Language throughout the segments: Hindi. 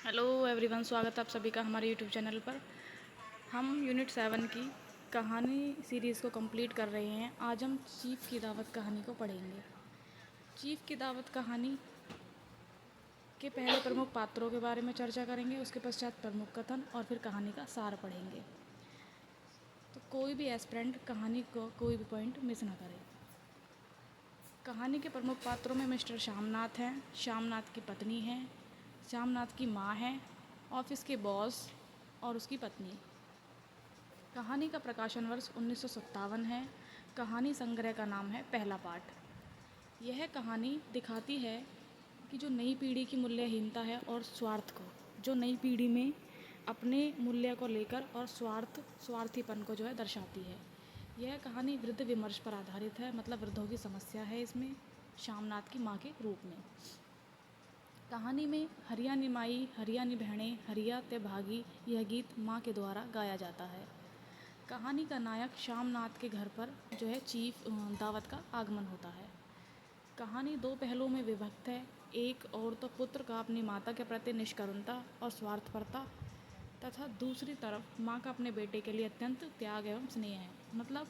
हेलो एवरीवन, स्वागत है आप सभी का हमारे यूट्यूब चैनल पर। हम यूनिट 7 की कहानी सीरीज़ को कंप्लीट कर रहे हैं। आज हम चीफ की दावत कहानी को पढ़ेंगे। चीफ की दावत कहानी के पहले प्रमुख पात्रों के बारे में चर्चा करेंगे, उसके पश्चात प्रमुख कथन और फिर कहानी का सार पढ़ेंगे। तो कोई भी एस्पिरेंट कहानी को कोई भी पॉइंट मिस ना करे। कहानी के प्रमुख पात्रों में मिस्टर श्यामनाथ हैं, श्यामनाथ की पत्नी है, श्यामनाथ की माँ है, ऑफिस के बॉस और उसकी पत्नी। कहानी का प्रकाशन वर्ष 1957 है। कहानी संग्रह का नाम है पहला पाठ। यह कहानी दिखाती है कि जो नई पीढ़ी की मूल्यहीनता है और स्वार्थ को, जो नई पीढ़ी में अपने मूल्य को लेकर और स्वार्थीपन को जो है दर्शाती है। यह कहानी वृद्ध विमर्श पर आधारित है, मतलब वृद्धों की समस्या है इसमें, श्यामनाथ की माँ के रूप में। कहानी में हरिया निमाई हरिया निभैणे हरिया ते भागी, यह गीत माँ के द्वारा गाया जाता है। कहानी का नायक श्यामनाथ के घर पर जो है चीफ दावत का आगमन होता है। कहानी दो पहलुओं में विभक्त है। एक और तो पुत्र का अपनी माता के प्रति निष्करुणता और स्वार्थपरता, तथा दूसरी तरफ माँ का अपने बेटे के लिए अत्यंत त्याग एवं स्नेह है। मतलब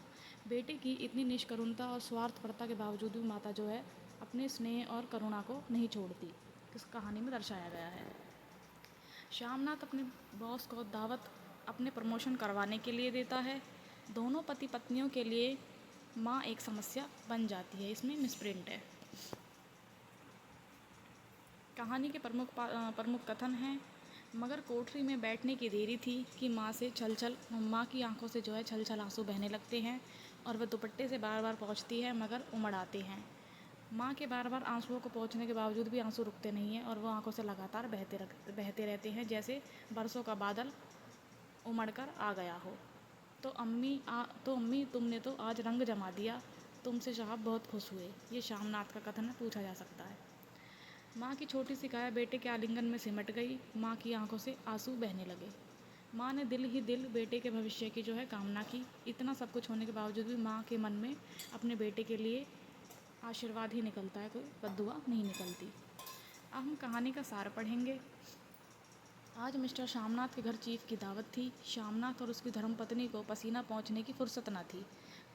बेटे की इतनी निष्करुणता और स्वार्थपरता के बावजूद भी माता जो है अपने स्नेह और करुणा को नहीं छोड़ती। इस कहानी में दर्शाया गया है। श्यामनाथ अपने बॉस को दावत अपने प्रमोशन करवाने के लिए देता है। दोनों पति पत्नियों के लिए माँ एक समस्या बन जाती है। इसमें मिसप्रिंट है। कहानी के प्रमुख कथन हैं। मगर कोठरी में बैठने की देरी थी कि माँ की आंखों से जो है छल छल आंसू बहने लगते हैं और वह दुपट्टे से बार बार पोंछती है, मगर उमड़ आते हैं। माँ के बार बार आंसुओं को पोंछने के बावजूद भी आंसू रुकते नहीं हैं और वो आंखों से लगातार बहते रहते हैं, जैसे बरसों का बादल उमड़कर आ गया हो। तो अम्मी तुमने तो आज रंग जमा दिया, तुमसे साहब बहुत खुश हुए। ये श्यामनाथ का कथन पूछा जा सकता है। माँ की छोटी सी काया बेटे के आलिंगन में सिमट गई। माँ की आंखों से आंसू बहने लगे। माँ ने दिल ही दिल बेटे के भविष्य की जो है कामना की। इतना सब कुछ होने के बावजूद भी माँ के मन में अपने बेटे के लिए आशीर्वाद ही निकलता है, कोई बद्दुआ नहीं निकलती। अब हम कहानी का सार पढ़ेंगे। आज मिस्टर श्यामनाथ के घर चीफ की दावत थी। श्यामनाथ और उसकी धर्मपत्नी को पसीना पहुँचने की फुर्सत न थी।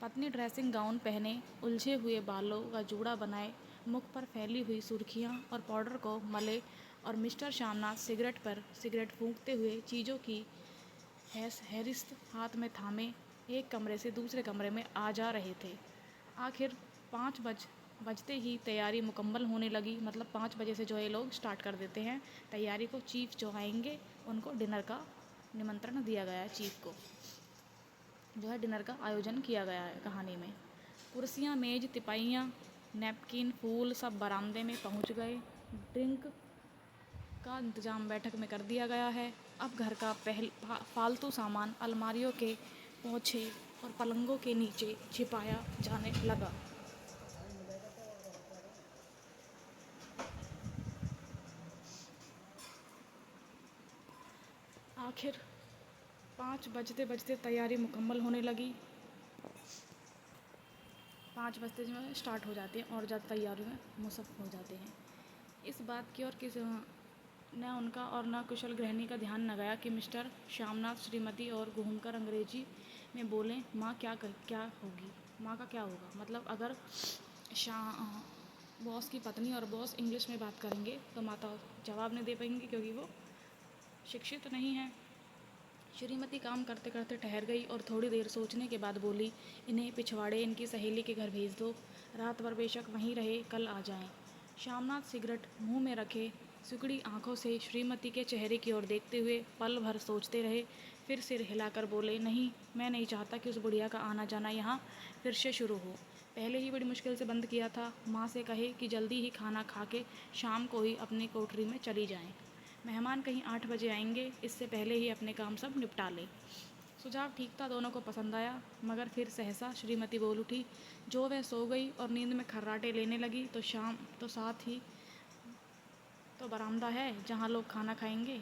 पत्नी ड्रेसिंग गाउन पहने, उलझे हुए बालों का जूड़ा बनाए, मुख पर फैली हुई सुर्खियाँ और पाउडर को मले, और मिस्टर श्यामनाथ सिगरेट पर सिगरेट फूंकते हुए चीज़ों की हैरिस्त हाथ में थामे एक कमरे से दूसरे कमरे में आ जा रहे थे। आखिर 5 बजते ही तैयारी मुकम्मल होने लगी। मतलब 5 बजे से जो है लोग स्टार्ट कर देते हैं तैयारी को। चीफ जो आएंगे उनको डिनर का निमंत्रण दिया गया है। चीफ को जो है डिनर का आयोजन किया गया है कहानी में। कुर्सियाँ, मेज, तिपाइयाँ, नैपकिन, फूल सब बरामदे में पहुंच गए। ड्रिंक का इंतज़ाम बैठक में कर दिया गया है। अब घर का फालतू सामान अलमारियों के पोंछे और पलंगों के नीचे छिपाया जाने लगा। आखिर 5 बजते बजते तैयारी मुकम्मल होने लगी। 5 बजते जो है स्टार्ट हो जाते हैं और ज़्यादा तैयारियों में मुसफ़ हो जाते हैं। इस बात की और न उनका और न कुशल गृहिणी का ध्यान न गया कि मिस्टर श्यामनाथ श्रीमती और घूमकर अंग्रेजी में बोलें, माँ क्या होगी, माँ का क्या होगा। मतलब अगर बॉस की पत्नी और बॉस इंग्लिश में बात करेंगे तो माता जवाब नहीं दे पाएंगी, क्योंकि वो शिक्षित नहीं है। श्रीमती काम करते करते ठहर गई और थोड़ी देर सोचने के बाद बोली, इन्हें पिछवाड़े इनकी सहेली के घर भेज दो, रात भर बेशक वहीं रहे, कल आ जाएं। श्यामनाथ सिगरेट मुंह में रखे सिकुड़ी आंखों से श्रीमती के चेहरे की ओर देखते हुए पल भर सोचते रहे। फिर सिर हिलाकर बोले, नहीं, मैं नहीं चाहता कि उस बुढ़िया का आना जाना यहाँ फिर से शुरू हो। पहले ही बड़ी मुश्किल से बंद किया था। माँ से कहे कि जल्दी ही खाना खा के शाम को ही अपनी कोठरी में चली जाएं। मेहमान कहीं 8 बजे आएंगे, इससे पहले ही अपने काम सब निपटा लें। सुझाव ठीक था, दोनों को पसंद आया। मगर फिर सहसा श्रीमती बोल उठी। जो वह सो गई और नींद में खर्राटे लेने लगी तो शाम तो साथ ही तो बरामदा है जहाँ लोग खाना खाएंगे,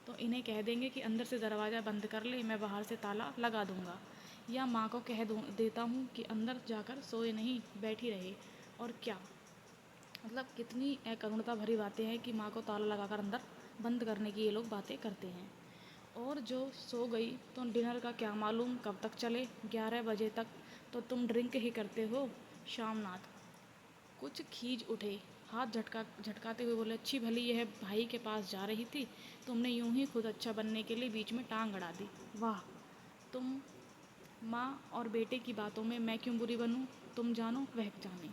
तो इन्हें कह देंगे कि अंदर से दरवाज़ा बंद कर ले, मैं बाहर से ताला लगा दूँगा। या माँ को कह देता हूँ कि अंदर जाकर सोए नहीं, बैठी रहे। और क्या मतलब कितनी अकरुणता भरी बातें हैं कि माँ को ताला लगाकर अंदर बंद करने की ये लोग बातें करते हैं। और जो सो गई तो डिनर का क्या मालूम कब तक चले, 11 बजे तक तो तुम ड्रिंक ही करते हो। श्यामनाथ कुछ खींच उठे, हाथ झटकाते हुए बोले, अच्छी भली यह भाई के पास जा रही थी, तुमने यूं ही खुद अच्छा बनने के लिए बीच में टांग अड़ा दी। वाह, तुम माँ और बेटे की बातों में मैं क्यों बुरी बनूं, तुम जानो वह जाने।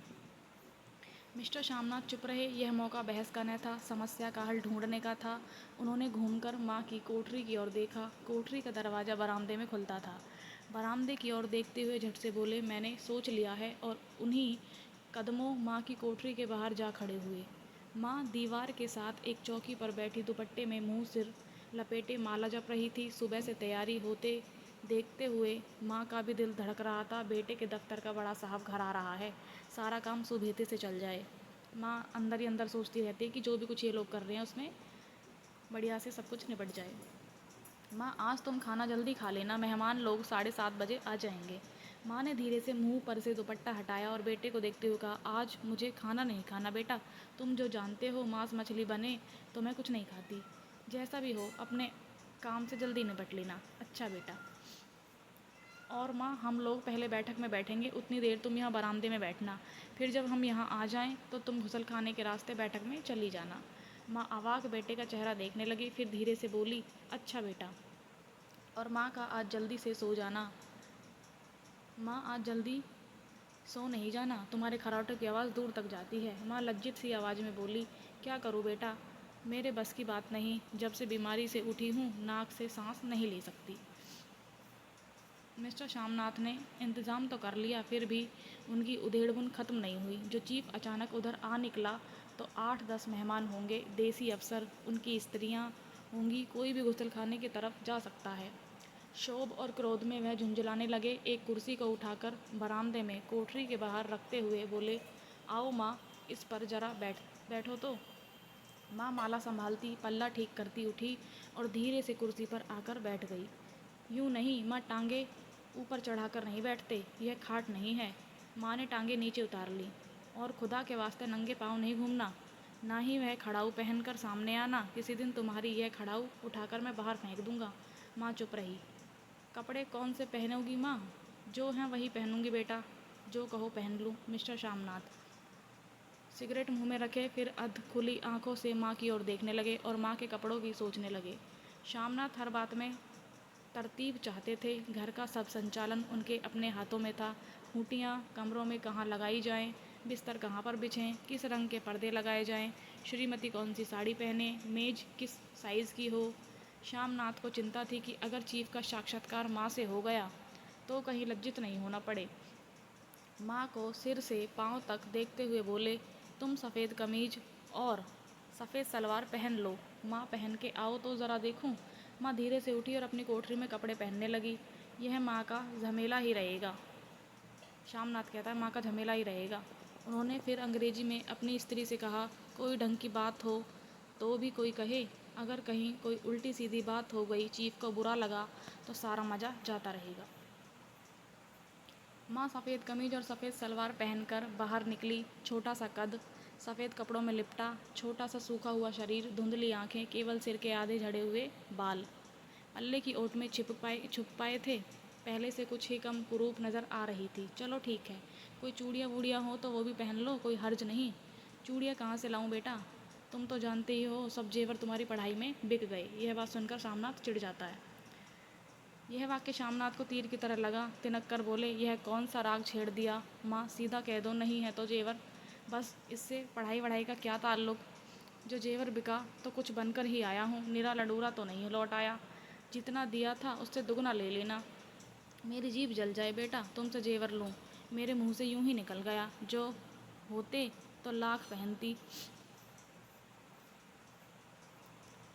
मिस्टर श्यामनाथ चुप रहे। यह मौका बहस का न था, समस्या का हल ढूंढने का था। उन्होंने घूमकर माँ की कोठरी की ओर देखा। कोठरी का दरवाज़ा बरामदे में खुलता था। बरामदे की ओर देखते हुए झट से बोले, मैंने सोच लिया है, और उन्हीं कदमों माँ की कोठरी के बाहर जा खड़े हुए। माँ दीवार के साथ एक चौकी पर बैठी दुपट्टे में मुंह सिर लपेटे माला जप रही थी। सुबह से तैयारी होते देखते हुए माँ का भी दिल धड़क रहा था। बेटे के दफ्तर का बड़ा साहब घर आ रहा है, सारा काम सुबेते से चल जाए। माँ अंदर ही अंदर सोचती रहती है कि जो भी कुछ ये लोग कर रहे हैं उसमें बढ़िया से सब कुछ निपट जाए। माँ आज तुम खाना जल्दी खा लेना, मेहमान लोग 7:30 बजे आ जाएंगे। माँ ने धीरे से मुंह पर से दुपट्टा हटाया और बेटे को देखते हुए कहा, आज मुझे खाना नहीं खाना बेटा, तुम जो जानते हो मांस मछली बने तो मैं कुछ नहीं खाती। जैसा भी हो अपने काम से जल्दी निपट लेना। अच्छा बेटा। और माँ हम लोग पहले बैठक में बैठेंगे, उतनी देर तुम यहाँ बरामदे में बैठना, फिर जब हम यहाँ आ जाएं तो तुम घुसल खाने के रास्ते बैठक में चली जाना। माँ अवाक बेटे का चेहरा देखने लगी, फिर धीरे से बोली, अच्छा बेटा। और माँ का आज जल्दी से सो जाना। माँ आज जल्दी सो नहीं जाना, तुम्हारे खर्राटों की आवाज़ दूर तक जाती है। माँ लज्जित सी आवाज़ में बोली, क्या करूँ बेटा, मेरे बस की बात नहीं, जब से बीमारी से उठी हूँ नाक से सांस नहीं ले सकती। मिस्टर श्यामनाथ ने इंतज़ाम तो कर लिया, फिर भी उनकी उधेड़बुन ख़त्म नहीं हुई। जो चीफ अचानक उधर आ निकला तो 8-10 मेहमान होंगे, देसी अफसर, उनकी स्त्रियां होंगी, कोई भी गुस्लखाने की तरफ जा सकता है। क्षोभ और क्रोध में वह झुंझलाने लगे। एक कुर्सी को उठाकर बरामदे में कोठरी के बाहर रखते हुए बोले, आओ माँ, इस पर जरा बैठो तो। माँ माला संभालती पल्ला ठीक करती उठी और धीरे से कुर्सी पर आकर बैठ गई। यूं नहीं माँ, टांगे ऊपर चढ़ाकर नहीं बैठते, यह खाट नहीं है। माँ ने टांगे नीचे उतार ली। और खुदा के वास्ते नंगे पाँव नहीं घूमना, ना ही वह खड़ाऊ पहनकर सामने आना, किसी दिन तुम्हारी यह खड़ाऊ उठाकर मैं बाहर फेंक दूंगा। माँ चुप रही। कपड़े कौन से पहनोगी माँ? जो हैं वही पहनूंगी बेटा, जो कहो पहन लूँ। मिस्टर श्यामनाथ सिगरेट मुंह में रखे, फिर अध खुली आंखों से माँ की ओर देखने लगे और माँ के कपड़ों की सोचने लगे। श्यामनाथ हर बात में तरतीब चाहते थे। घर का सब संचालन उनके अपने हाथों में था। खूंटियाँ कमरों में कहाँ लगाई जाएं, बिस्तर कहाँ पर बिछें, किस रंग के पर्दे लगाए जाएं, श्रीमती कौन सी साड़ी पहने, मेज किस साइज़ की हो। श्यामनाथ को चिंता थी कि अगर चीफ का साक्षात्कार माँ से हो गया तो कहीं लज्जित नहीं होना पड़े। माँ को सिर से पाँव तक देखते हुए बोले, तुम सफ़ेद कमीज और सफ़ेद सलवार पहन लो। माँ पहन के आओ तो ज़रा देखूं। माँ धीरे से उठी और अपनी कोठरी में कपड़े पहनने लगी। यह माँ का झमेला ही रहेगा, श्यामनाथ कहता है, माँ का झमेला ही रहेगा। उन्होंने फिर अंग्रेजी में अपनी स्त्री से कहा, कोई ढंग की बात हो तो भी कोई कहे, अगर कहीं कोई उल्टी सीधी बात हो गई, चीफ को बुरा लगा तो सारा मज़ा जाता रहेगा। माँ सफ़ेद कमीज और सफ़ेद सलवार पहनकर बाहर निकली। छोटा सा कद, सफ़ेद कपड़ों में लिपटा छोटा सा सूखा हुआ शरीर, धुंधली आंखें, केवल सिर के आधे झड़े हुए बाल पल्ले की ओट में छुप पाए थे। पहले से कुछ ही कम कुरूप नज़र आ रही थी। चलो ठीक है, कोई चूड़ियाँ वूड़ियाँ हो तो वो भी पहन लो, कोई हर्ज नहीं। चूड़ियाँ कहाँ से लाऊं बेटा, तुम तो जानते ही हो सब जेवर तुम्हारी पढ़ाई में बिक गए। यह बात सुनकर श्यामनाथ चिढ़ जाता है। यह वाक्य श्यामनाथ को तीर की तरह लगा। तिनक कर बोले, यह कौन सा राग छेड़ दिया माँ, सीधा कह दो नहीं है तो जेवर। बस इससे पढ़ाई वढ़ाई का क्या ताल्लुक, जो जेवर बिका तो कुछ बनकर ही आया हूँ, निरा लडूरा तो नहीं लौट आया। जितना दिया था उससे दुगना ले लेना। मेरी जीभ जल जाए बेटा, तुमसे जेवर लूँ, मेरे मुंह से यूं ही निकल गया, जो होते तो लाख पहनती।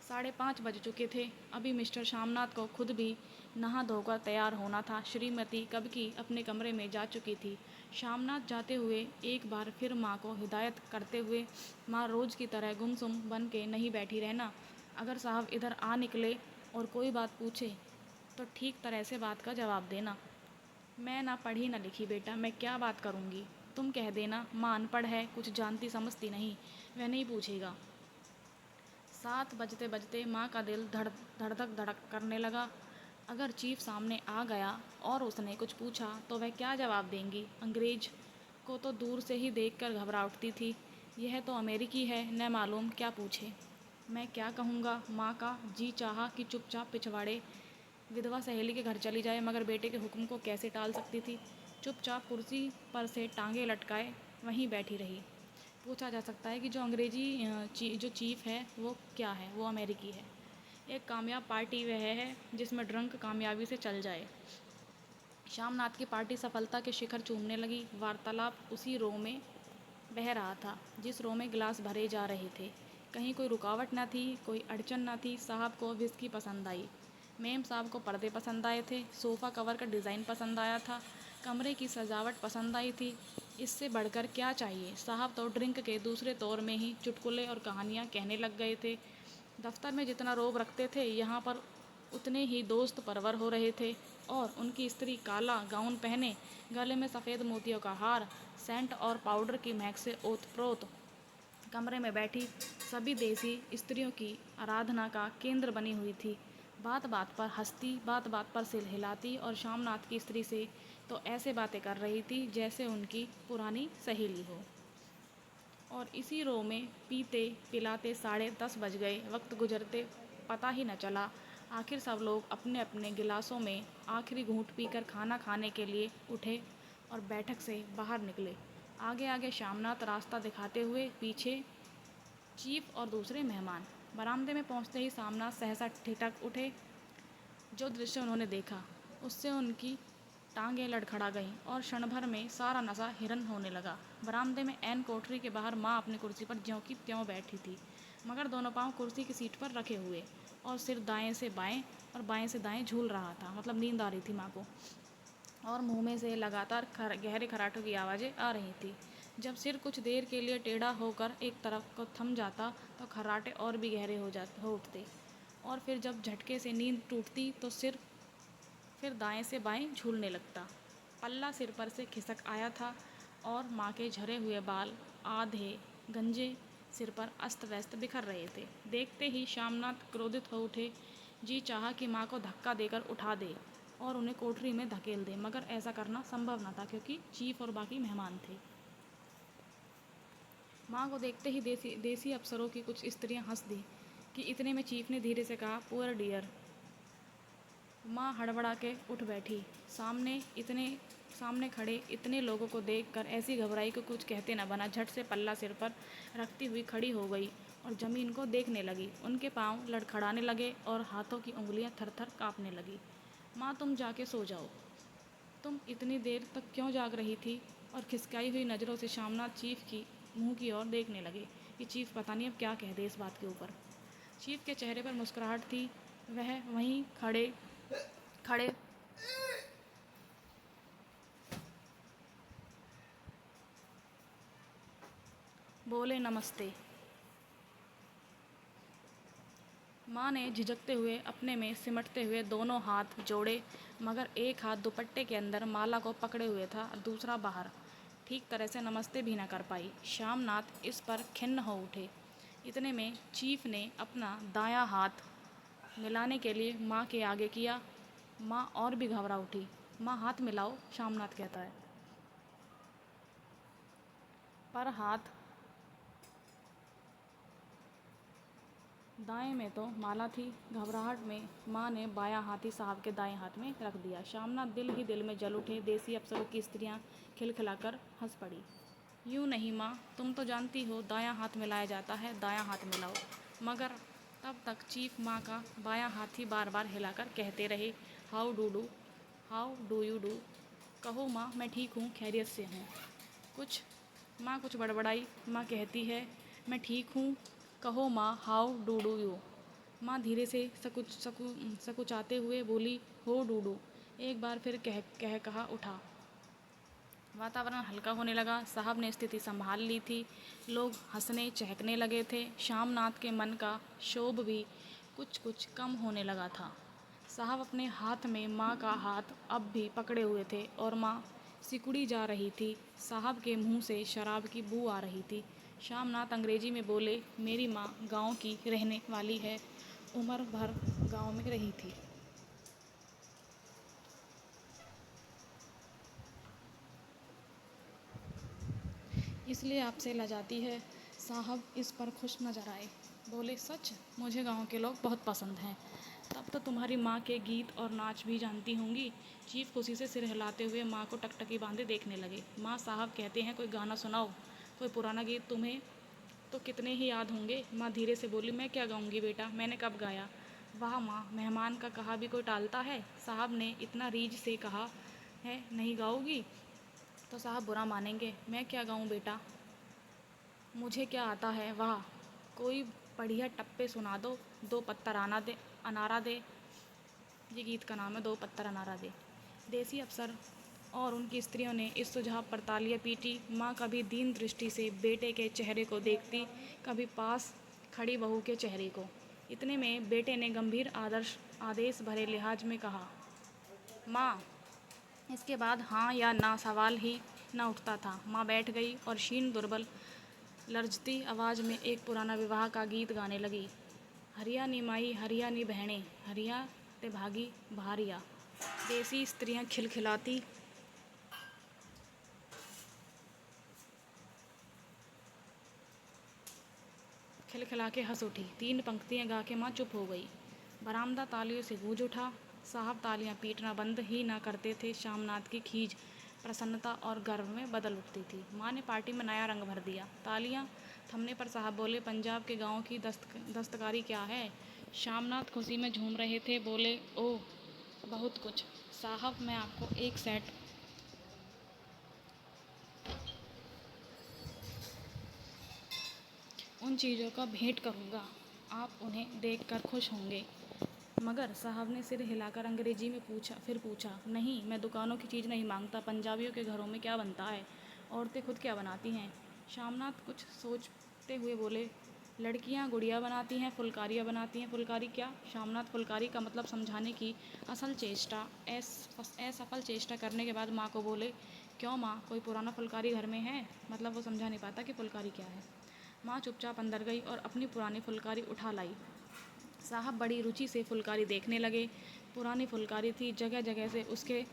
5:30 बज चुके थे। अभी मिस्टर श्यामनाथ को खुद भी नहा धोकर तैयार होना था। श्रीमती कब की अपने कमरे में जा चुकी थी। श्यामनाथ जाते हुए एक बार फिर माँ को हिदायत करते हुए, माँ रोज़ की तरह गुमसुम बन के नहीं बैठी रहना। अगर साहब इधर आ निकले और कोई बात पूछे तो ठीक तरह से बात का जवाब देना। मैं ना पढ़ी ना लिखी बेटा, मैं क्या बात करूँगी, तुम कह देना माँ अनपढ़ है, कुछ जानती समझती नहीं, वह नहीं पूछेगा। 7 बजते बजते माँ का दिल धड़धक धड़क करने लगा। अगर चीफ सामने आ गया और उसने कुछ पूछा तो वह क्या जवाब देंगी? अंग्रेज को तो दूर से ही देखकर घबरा उठती थी। यह तो अमेरिकी है, न मालूम क्या पूछे। मैं क्या कहूँगा? माँ का जी चाहा कि चुपचाप पिछवाड़े विधवा सहेली के घर चली जाए, मगर बेटे के हुक्म को कैसे टाल सकती थी। चुपचाप कुर्सी पर से टांगे लटकाए वहीं बैठी रही। पूछा जा सकता है कि जो जो चीफ है वो क्या है? वो अमेरिकी है। एक कामयाब पार्टी वह है जिसमें ड्रंक कामयाबी से चल जाए। शामनाथ की पार्टी सफलता के शिखर चूमने लगी। वार्तालाप उसी रो में बह रहा था जिस रो में गिलास भरे जा रहे थे। कहीं कोई रुकावट न थी, कोई अड़चन न थी। साहब को विस्की पसंद आई, मेम साहब को पर्दे पसंद आए थे, सोफ़ा कवर का डिज़ाइन पसंद आया था, कमरे की सजावट पसंद आई थी। इससे बढ़कर क्या चाहिए? साहब तो ड्रिंक के दूसरे तौर में ही चुटकुले और कहानियाँ कहने लग गए थे। दफ्तर में जितना रोब रखते थे, यहाँ पर उतने ही दोस्त परवर हो रहे थे। और उनकी स्त्री काला गाउन पहने, गले में सफ़ेद मोतियों का हार, सेंट और पाउडर की महक से ओतप्रोत कमरे में बैठी सभी देसी स्त्रियों की आराधना का केंद्र बनी हुई थी। बात बात पर हंसती, बात बात पर सिर हिलाती और शामनाथ की स्त्री से तो ऐसे बातें कर रही थी जैसे उनकी पुरानी सहेली हो। और इसी रो में पीते पिलाते 10:30 बज गए। वक्त गुजरते पता ही न चला। आखिर सब लोग अपने अपने गिलासों में आखिरी घूंट पीकर खाना खाने के लिए उठे और बैठक से बाहर निकले। आगे आगे शामनाथ रास्ता दिखाते हुए, पीछे चीफ और दूसरे मेहमान। बरामदे में पहुंचते ही शामनाथ सहसा ठिठक उठे। जो दृश्य उन्होंने देखा उससे उनकी टांगें लड़खड़ा गईं और क्षण भर में सारा नशा हिरन होने लगा। बरामदे में एन कोठरी के बाहर माँ अपनी कुर्सी पर ज्यों की त्यों बैठी थी, मगर दोनों पांव कुर्सी की सीट पर रखे हुए और सिर दाएं से बाएं और बाएं से दाएं झूल रहा था। मतलब नींद आ रही थी माँ को। और मुंह में से लगातार गहरे खर्राटों की आवाज़ें आ रही थी। जब सिर कुछ देर के लिए टेढ़ा होकर एक तरफ को थम जाता तो खर्राटे और भी गहरे हो उठते। और फिर जब झटके से नींद टूटती तो सिर फिर दाएं से बाएं झूलने लगता। पल्ला सिर पर से खिसक आया था और माँ के झरे हुए बाल आधे गंजे सिर पर अस्त व्यस्त बिखर रहे थे। देखते ही शामनाथ क्रोधित हो उठे। जी चाहा कि माँ को धक्का देकर उठा दे और उन्हें कोठरी में धकेल दे, मगर ऐसा करना संभव न था क्योंकि चीफ और बाकी मेहमान थे। माँ को देखते ही देसी अफसरों की कुछ स्त्रियां हंस दी कि इतने में चीफ ने धीरे से कहा, पुअर डियर। माँ हड़बड़ा के उठ बैठी। सामने खड़े इतने लोगों को देखकर ऐसी घबराई को कुछ कहते न बना। झट से पल्ला सिर पर रखती हुई खड़ी हो गई और ज़मीन को देखने लगी। उनके पाँव लड़खड़ाने लगे और हाथों की उंगलियां थर-थर काँपने लगी। माँ, तुम जाके सो जाओ। तुम इतनी देर तक क्यों जाग रही थी? और खिसकाई हुई नज़रों से शामनाथ चीफ की मुंह की ओर देखने लगे कि चीफ पता नहीं अब क्या कह दे इस बात के ऊपर। चीफ के चेहरे पर मुस्कुराहट थी। वह वहीं खड़े खड़े बोले, नमस्ते। माँ ने झिझकते हुए अपने में सिमटते हुए दोनों हाथ जोड़े, मगर एक हाथ दुपट्टे के अंदर माला को पकड़े हुए था और दूसरा बाहर। ठीक तरह से नमस्ते भी न कर पाई। शामनाथ इस पर खिन्न हो उठे। इतने में चीफ ने अपना दायां हाथ मिलाने के लिए माँ के आगे किया। माँ और भी घबरा उठी। माँ, हाथ मिलाओ, शामनाथ कहता है। पर हाथ दाएं में तो माला थी। घबराहट में माँ ने बायां हाथ ही साहब के दाएं हाथ में रख दिया। शामनाथ दिल ही दिल में जल उठे। देसी अफसरों की स्त्रियां खिलखिलाकर हंस पड़ी। यूँ नहीं माँ, तुम तो जानती हो दायां हाथ मिलाया जाता है, दायां हाथ मिलाओ। मगर तब तक चीफ माँ का बायां हाथ ही बार बार हिलाकर कहते रहे, हाउ डू यू डू। कहो माँ, मैं ठीक हूँ, खैरियत से हूँ। कुछ बड़बड़ाई। माँ कहती है, मैं ठीक हूँ, कहो माँ, हाउ डू यू। माँ धीरे से सकुचाते हुए बोली, हो डूडू। एक बार फिर कहा उठा। वातावरण हल्का होने लगा। साहब ने स्थिति संभाल ली थी। लोग हंसने चहकने लगे थे। शामनाथ के मन का क्षोभ भी कुछ कम होने लगा था। साहब अपने हाथ में माँ का हाथ अब भी पकड़े हुए थे, और माँ सिकुड़ी जा रही थी। साहब के मुंह से शराब की बू आ रही थी। श्यामनाथ अंग्रेजी में बोले, मेरी माँ गांव की रहने वाली है, उम्र भर गांव में रही थी। इसलिए आपसे लजाती है। साहब इस पर खुश नजर आए। बोले, सच? मुझे गांव के लोग बहुत पसंद हैं। तब तो तुम्हारी माँ के गीत और नाच भी जानती होंगी। चीफ खुशी से सिर हिलाते हुए माँ को टकटकी बांधे देखने लगे। माँ, साहब कहते हैं कोई गाना सुनाओ, कोई पुराना गीत तुम्हें तो कितने ही याद होंगे। माँ धीरे से बोली, मैं क्या गाऊंगी बेटा, मैंने कब गाया। वाह माँ, मेहमान का कहा भी कोई टालता है। साहब ने इतना रीझ से कहा है, नहीं गाओगी तो साहब बुरा मानेंगे। मैं क्या गाऊं बेटा, मुझे क्या आता है। वाह, कोई बढ़िया टप्पे सुना दो, दो पत्तर अनारा दे। ये गीत का नाम है, दो पत्तर अनारा दे। देसी अफसर और उनकी स्त्रियों ने इस सुझाव पर तालियां पीटी। माँ कभी दीन दृष्टि से बेटे के चेहरे को देखती, कभी पास खड़ी बहू के चेहरे को। इतने में बेटे ने गंभीर आदेश भरे लिहाज में कहा, माँ। इसके बाद हाँ या ना सवाल ही न उठता था। माँ बैठ गई और क्षीण दुर्बल लर्जती आवाज़ में एक पुराना विवाह का गीत गाने लगी। हरिया नी माई, हरिया नी बहने, हरिया ते भागी भारिया। देसी स्त्रियां खिलखिला के हंस उठी। 3 पंक्तियां गा के माँ चुप हो गई। बरामदा तालियों से गूंज उठा। साहब तालियां पीटना बंद ही ना करते थे। श्यामनाथ की खीज प्रसन्नता और गर्व में बदल उठती थी। माँ ने पार्टी में नया रंग भर दिया। तालियां थमने पर साहब बोले, पंजाब के गाँव की दस्तकारी क्या है। श्यामनाथ खुशी में झूम रहे थे। बोले, ओह, बहुत कुछ साहब, मैं आपको एक सेट उन चीज़ों का भेंट करूँगा, आप उन्हें देखकर खुश होंगे। मगर साहब ने सिर हिलाकर अंग्रेजी में पूछा, नहीं, मैं दुकानों की चीज़ नहीं मांगता। पंजाबियों के घरों में क्या बनता है, औरतें खुद क्या बनाती हैं। श्यामनाथ कुछ सोचते हुए बोले, लड़कियां गुड़िया बनाती हैं, फुलकारियाँ बनाती हैं। फुलकारी क्या? श्यामनाथ फुलकारी का मतलब समझाने की असफल चेष्टा करने के बाद माँ को बोले, क्यों माँ, कोई पुराना फुलकारी घर में है? मतलब वो समझा नहीं पाता कि फुलकारी क्या है। माँ चुपचाप अंदर गई और अपनी पुरानी फुलकारी उठा लाई। साहब बड़ी रुचि से फुलकारी देखने लगे। पुरानी फुलकारी थी, जगह जगह से उसके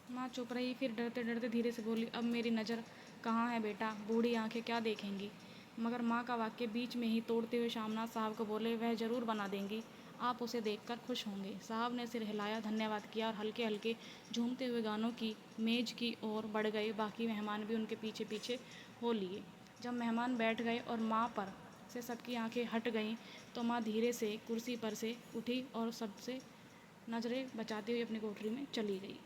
माँ चुप रही, फिर डरते डरते धीरे से बोली, अब मेरी नज़र कहाँ है बेटा, बूढ़ी आंखें क्या देखेंगी। मगर माँ का वाक्य बीच में ही तोड़ते हुए श्यामनाथ साहब को बोले, वह ज़रूर बना देंगी, आप उसे देखकर खुश होंगे। साहब ने सिर हिलाया, धन्यवाद किया और हल्के हल्के झूमते हुए गानों की मेज की ओर बढ़ गए। बाकी मेहमान भी उनके पीछे पीछे हो लिए। जब मेहमान बैठ गए और माँ पर से सबकी आंखें हट गईं, तो माँ धीरे से कुर्सी पर से उठी और सबसे नज़रें बचाते हुए अपनी कोठरी में चली गई।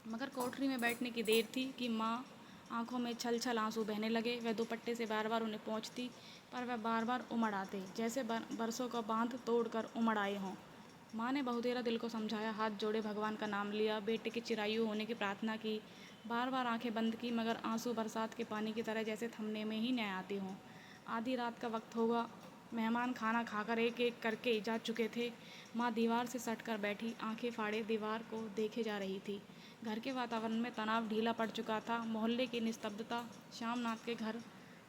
मगर कोठरी में बैठने की देर थी कि माँ आंखों में छल छल आंसू बहने लगे। वह दुपट्टे से बार बार उन्हें पहुँचती, पर वह बार बार उमड़ आते, जैसे बरसों का बांध तोड़कर उमड़ आए हों। माँ ने बहुतेरा दिल को समझाया, हाथ जोड़े भगवान का नाम लिया, बेटे के चिरायु होने की प्रार्थना की, बार बार आंखें बंद की, मगर आंसू बरसात के पानी की तरह जैसे थमने में ही न आते हों। आधी रात का वक्त होगा। मेहमान खाना खाकर एक एक करके जा चुके थे। माँ दीवार से सट कर बैठी, आंखें फाड़े दीवार को देखे जा रही थी। घर के वातावरण में तनाव ढीला पड़ चुका था। मोहल्ले की निस्तब्धता श्यामनाथ के घर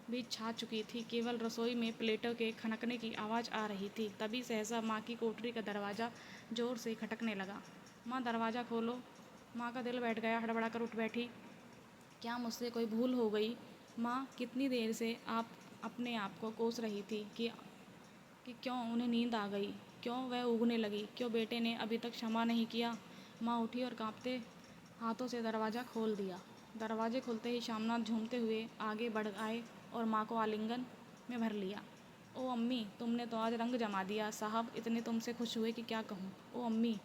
भी छा चुकी थी। केवल रसोई में प्लेटों के खनकने की आवाज़ आ रही थी। तभी सहसा माँ की कोठरी का दरवाज़ा ज़ोर से खटकने लगा। माँ, दरवाज़ा खोलो। माँ का दिल बैठ गया, हड़बड़ा कर उठ बैठी। क्या मुझसे कोई भूल हो गई? माँ, कितनी देर से आप अपने आप को कोस रही थी कि क्यों उन्हें नींद आ गई, क्यों वह ऊँघने लगी, क्यों बेटे ने अभी तक क्षमा नहीं किया। माँ उठी और कांपते हाथों से दरवाज़ा खोल दिया। दरवाजे खुलते ही श्यामनाथ झूमते हुए आगे बढ़ आए और माँ को आलिंगन में भर लिया। ओ अम्मी, तुमने तो आज रंग जमा दिया। साहब इतने तुमसे खुश हुए कि क्या कहूँ। ओ अम्मी।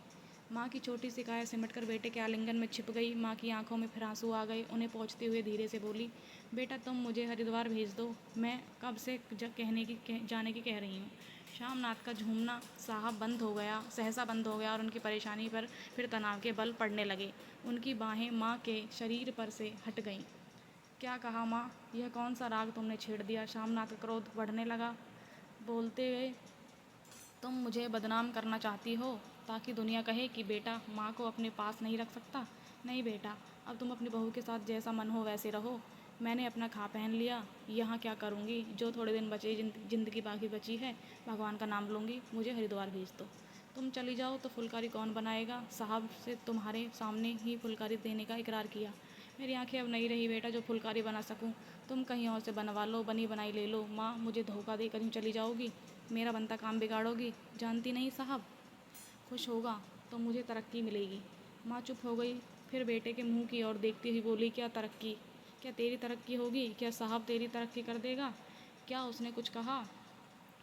माँ की छोटी सी काया सिमटकर बेटे के आलिंगन में छिप गई। माँ की आंखों में फिर आंसू आ गए। उन्हें पहुँचते हुए धीरे से बोली, बेटा तुम मुझे हरिद्वार भेज दो, मैं कब से जाने की कह रही हूँ। श्यामनाथ का झूमना साहब बंद हो गया, सहसा बंद हो गया और उनकी परेशानी पर फिर तनाव के बल पड़ने लगे। उनकी बाहें माँ के शरीर पर से हट गईं। क्या कहा माँ? यह कौन सा राग तुमने छेड़ दिया? श्यामनाथ का क्रोध बढ़ने लगा। बोलते हुए, तुम मुझे बदनाम करना चाहती हो ताकि दुनिया कहे कि बेटा माँ को अपने पास नहीं रख सकता। नहीं बेटा, अब तुम अपनी बहू के साथ जैसा मन हो वैसे रहो। मैंने अपना खा पहन लिया, यहाँ क्या करूँगी? जो थोड़े दिन बचे जिंदगी बाकी बची है, भगवान का नाम लूँगी। मुझे हरिद्वार भेज दो। तुम चली जाओ तो फुलकारी कौन बनाएगा? साहब से तुम्हारे सामने ही फुलकारी देने का इकरार किया। मेरी आंखें अब नहीं रही बेटा जो फुलकारी बना सकूं। तुम कहीं और से बनवा लो, बनी बनाई ले लो। माँ, मुझे धोखा दे कहीं चली जाओगी, मेरा बनता काम बिगाड़ोगी। जानती नहीं साहब, खुश होगा तो मुझे तरक्की मिलेगी। माँ चुप हो गई, फिर बेटे के मुंह की ओर देखती हुई बोली, क्या तरक्की? क्या तेरी तरक्की होगी? क्या साहब तेरी तरक्की कर देगा? क्या उसने कुछ कहा?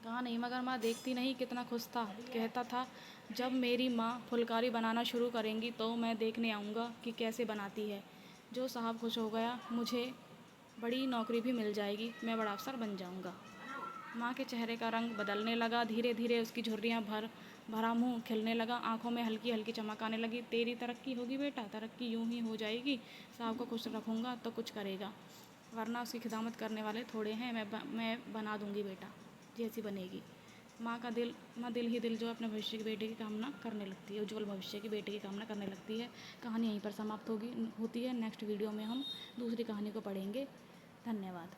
कहा नहीं, मगर माँ देखती नहीं कितना खुश था। कहता था जब मेरी माँ फुलकारी बनाना शुरू करेंगी तो मैं देखने आऊँगा कि कैसे बनाती है। जो साहब खुश हो गया, मुझे बड़ी नौकरी भी मिल जाएगी, मैं बड़ा अफसर बन जाऊँगा। माँ के चेहरे का रंग बदलने लगा। धीरे धीरे उसकी झुर्रियाँ भरा मुँह खिलने लगा, आंखों में हल्की हल्की चमक आने लगी। तेरी तरक्की होगी बेटा, तरक्की यूं ही हो जाएगी। साहब को खुश रखूँगा तो कुछ करेगा, वरना उसकी खिदमत करने वाले थोड़े हैं। मैं बना दूँगी बेटा, जैसी बनेगी। माँ दिल ही दिल जो अपने भविष्य की बेटे की कामना करने लगती है, उज्जवल भविष्य की बेटे की कामना करने लगती है। कहानी यहीं पर समाप्त होती है। नेक्स्ट वीडियो में हम दूसरी कहानी को पढ़ेंगे। धन्यवाद।